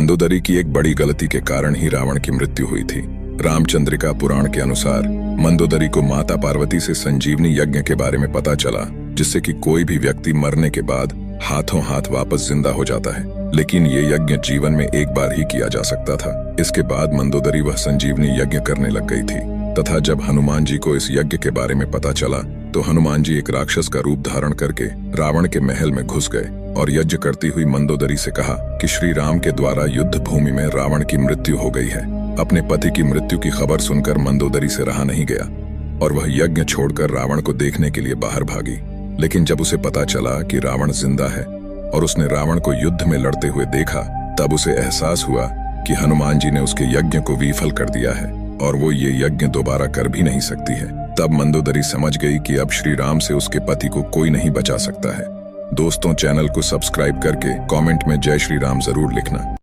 मंदोदरी की एक बड़ी गलती के कारण ही रावण की मृत्यु हुई थी। रामचंद्रिका पुराण के अनुसार मंदोदरी को माता पार्वती से संजीवनी यज्ञ के बारे में पता चला, जिससे कि कोई भी व्यक्ति मरने के बाद हाथों हाथ वापस जिंदा हो जाता है। लेकिन ये यज्ञ जीवन में एक बार ही किया जा सकता था। इसके बाद मंदोदरी वह संजीवनी यज्ञ करने लग गई थी तथा जब हनुमान जी को इस यज्ञ के बारे में पता चला तो हनुमान जी एक राक्षस का रूप धारण करके रावण के महल में घुस गए और यज्ञ करती हुई मंदोदरी से कहा कि श्री राम के द्वारा युद्ध भूमि में रावण की मृत्यु हो गई है। अपने पति की मृत्यु की खबर सुनकर मंदोदरी से रहा नहीं गया और वह यज्ञ छोड़कर रावण को देखने के लिए बाहर भागी। लेकिन जब उसे पता चला कि रावण जिंदा है और उसने रावण को युद्ध में लड़ते हुए देखा, तब उसे एहसास हुआ कि हनुमान जी ने उसके यज्ञ को विफल कर दिया है और वो ये यज्ञ दोबारा कर भी नहीं सकती है। तब मंदोदरी समझ गई कि अब श्री राम से उसके पति को कोई नहीं बचा सकता है। दोस्तों, चैनल को सब्सक्राइब करके कमेंट में जय श्री राम जरूर लिखना।